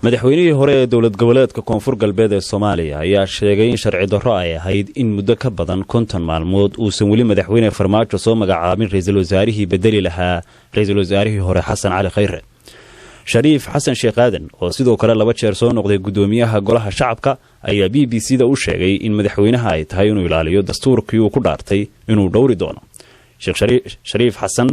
madaxweynihii hore ee dowlad goboleedka koonfur galbeed ee Soomaaliya ayaa sheegay in sharci darro ay ahayd in muddo ka badan 50 maalmood uusan weli madaxweyne Farmaajo soo magacaabin ra'iisul wasaarihii bedeli lahaa ra'iisul wasaarihii hore Xasan Cali Khayre. Shariif Xasan Sheekh Aadan oo sidoo kale 2 jeer soo noqday gudoomiyaha golaha shacabka ayaa BBC-da u sheegay in madaxweynaha ay tahay inuu ilaaliyo dastuurkii uu ku dhaartay inuu dhowri doono. Shariif Xasan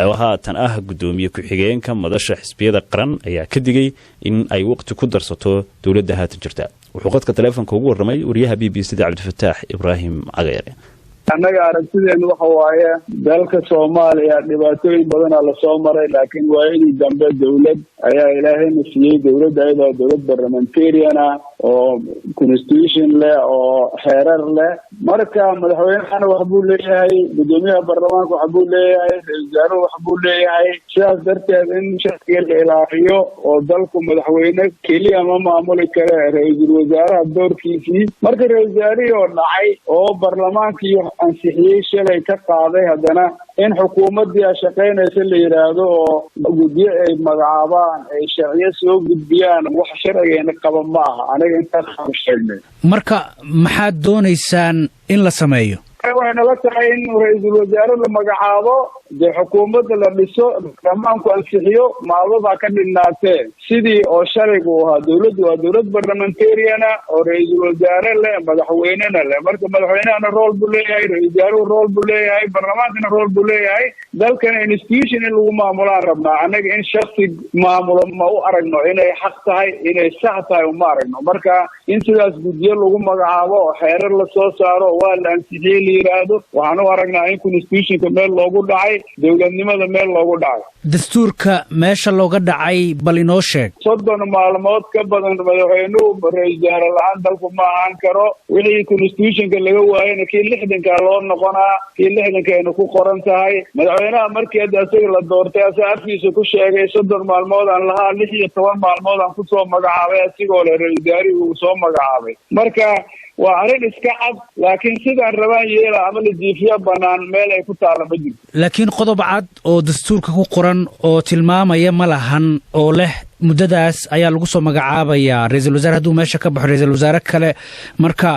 oo haatan gudoomiye ku-xigeenka madasha xisbiyada qaran ayaa ka digay in ay waqti ku darsato dawladda haatan jirta. Wuxuu qadka telefoonka ugu warramay wariyaha BBC-da Cabdifataax Ibraahim Cagayre. annaga aragtideenu waxa waaye dalka Soomaaliya dhibaatooyin badan la soo maray laakiin waayadii dambe dawlad ayaa ilaahayna siiyay dawladda ayada dawlad parliamentarian oo constitution leh oo xeerar leh marka madaxweynaha wax buu leeyahay gudoomiyaha baarlamaanka wax buu leeyahay ra'iisul wax buu leeyahay sidaas darteed in shaqada la ilaaliyo oo dalku madaxweyne kaliya ma maamuli karo ra'iisul wasaaraha doorkiisii marka ra'iisul wasaarihi oo dhacay oo baarlamaanka ansixiyay shalay ka qaaday haddana in xukuumadii shaqeynaysa la yiraahdo oo guddiye ay magacaabaan ay sharciyo soo gudbiyaan wax sharciyeena qaba ma aha aniga intaas aan sheegnay marka maxaad doonaysaan in la sameeyo waxayna la tahay in ra'iisul wasaare la magacaabo xukuumadda la dhiso baarlamaanku ansixiyo maalmaha ka dhinaatee sidii oo sharcigu ahaa dawladdu waa dawlad parliamentarian oo ra'iisul wasaare leh madaxweynena leh marka madaxweynahana role buu leeyahay ra'iisul wasaaruhu role buu leeyahay baarlamaankana role buu leeyahay dalkana institution in lagu maamulaan rabnaa anaga in shakhsi maamulo ma u aragno inay xaq tahay inay sax tahay uma aragno marka in sidaas guddiyo lagu magacaabo oo xeerar la soo saaro waa la ansixiyay yiraahdo waxaan u aragnaa in constitutionka meel loogu dhacay dawladnimada meel loogu dhacay dastuurka meesha looga dhacay bal inoo sheeg 30 maalmood ka badan madaxweynuhu ra'iisul wasaare la'aan dalku ma ahaan karo wixii constitutionka laga waayay kii 60ka loo noqonaa kii 60keena ku qoran tahay madaxweynaha markii asaga la doortay asaarkiisa ku sheegay 30 maalmood aan lahaa 16 maalmood aan ku soo magacaabay asigoo la ra'iisul wasaarihi uu soo magacaabay marka waa arin iska cad laakiin sidaan rabaan yeela ama la jiifiyo banaan meel ay ku taala ma jirto laakiin qodob cad oo dastuurka ku qoran oo tilmaamaya ma lahan oo leh muddadaas ayaa lagu soo magacaabayaa ra'iisul wasaare hadduu meesha ka baxo ra'iisul wasaare kale marka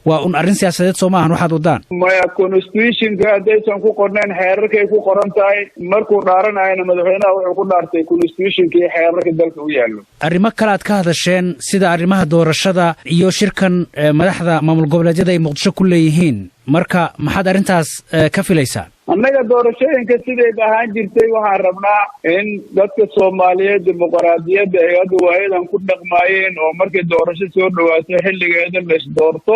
waa un arrin siyaasadeed soo maahan waxaad wadaan maya constitutionka haddaysan ku qornayn xeerarkay ku qoran tahay markuu dhaaranayana madaxweynaha wuxuu ku dhaartay constitutionka iyo xeerarka dalka u yaallo arrimo kale aad ka hadasheen sida arrimaha doorashada iyo shirkan madaxda maamul goboleedyada ay muqdisho ku leeyihiin marka maxaad arrintaas ka filaysaa annaga doorashooyinka siday ahaan jirtay waxaan rabnaa in dadka Soomaaliyeed dimuqraadiyadda ay hadda waayadan ku dhaqmaayeen oo markay doorasho soo dhawaato xilligeeda la isdoorto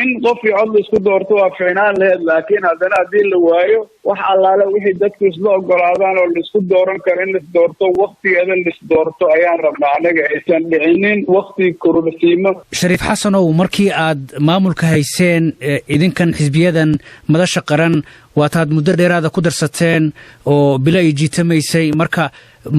in qof cod la isku doorto waa fiinaan lahayd laakiin haddana haddii la waayo wax allaale wixii dadku isla ogolaadaan oo la isku dooran karo in la isdoorto waqtigeeda la isdoorto ayaan rabnaa anaga aysan dhicinin waqti kororsiimo Shariif Xasanow markii aad maamulka hayseen idinkan xisbiyadan madasha qaran waataad muddo dheeraada ku darsateen oo bila ay jiitamaysay marka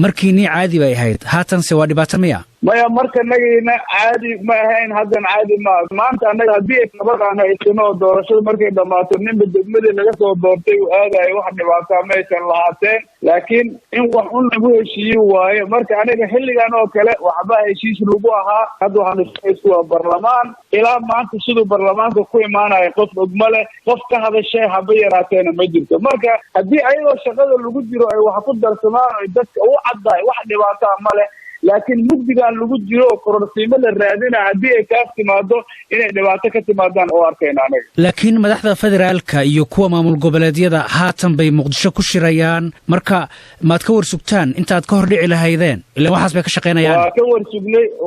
markiini caadi bay ahayd haatanse waa dhibaato miya maya marka nagayna caadi ma ahayn haddan caadi ma maanta anaga haddii nabadaan haysano oo doorashada markay dhammaato ninba degmadii laga soo doortay uu aadayo wax dhibaataa maysan lahaateen laakiin in wax un lagu heshiiye waayo marka anaga xilligan oo kale waxba heshiis lagu ahaa hadda waxaan waa baarlamaan ilaa maanta siduu baarlamaanka ku imaanaya qof ogma leh qof ka hadashay haba yaraateena ma jirto marka haddii ayadoo shaqada lagu jiro ay wax ku darsamaan oo dadka u caddahay wax dhibaataa ma leh laakiin muddigan lagu jiro oo kororsiimo la raadina haddii ay kaas timaado inay dhibaato ka timaadaan oo arkayna anaga laakiin madaxda federaalka iyo kuwa maamul goboleedyada haatan bay muqdisho ku shirayaan marka maad ka warsugtaan intaad ka hor dhici lahaydeen ilaa waxaas bay ka shaqeynayaan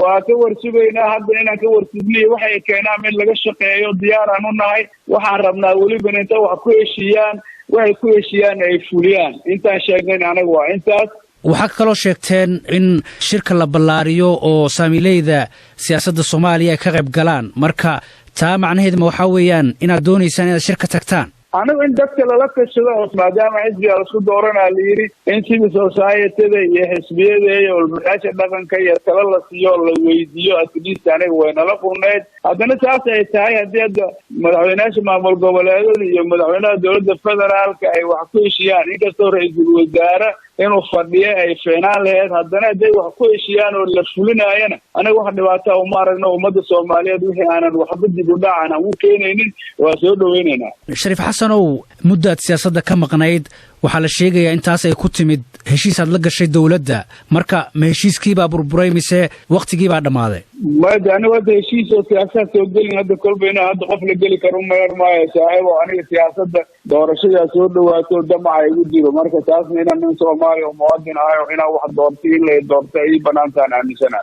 waa ka warsugaynaa hadda inaan ka warsugnay waxay keenaan mid laga shaqeeyo diyaaraan u nahay waxaan rabnaa weliba inta wax ku heshiiyaan waxay ku heshiiyaan ay fuliyaan intaan sheegnayn anaga waa intaas waxaa kaloo sheegteen in shirka la ballaariyo oo saamileyda siyaasadda Soomaaliya ay ka qayb galaan marka taa macnaheedu waxaa weeyaan inaad doonaysaan inaad shirka tagtaan anigu in dadka lala tashado maadaama xisbiga la isku dooranaa la yidhi in civil society-da iyo xisbiyada iyo ololayaasha dhaqanka iyo talo la siiyo la weydiiyo atleast aniga waynala qurneyd haddana saas ay tahay haddii hadda madaxweynayaasha maamul goboleedyada iyo madaxweynaha dowladda federaalka ay wax ku heshiiyaan inkastoo ra'iisul wasaare inuu fadhiyo ay feenaan lahayd haddana hadday wax ku heshiiyaan oo la fulinaayana anaga wax dhibaataa uma aragno ummadda soomaaliyeed wixii aanan waxba dib u dhac aan u keenaynin waa soo dhaweynaynaa. Shariif Xasanow, muddaad siyaasadda ka maqnayd waxaa la sheegayaa intaas ay ku timid heshiisaad la gashay dowladda, marka ma heshiiskiibaa burburay mise waktigiibaa dhammaaday? mada aniga hadda heshiis oo siyaasad soo gelin hadda kolba inaa hadda qof la geli karo umayar maayo saaxiib oo aniga siyaasadda doorashadaa soo dhawaato damaca igu jiro, marka taasna inaan nin Soomaali oo muwaadin ahay oo inaan wax doorto in la doorto ay banaantaan aaminsanahay.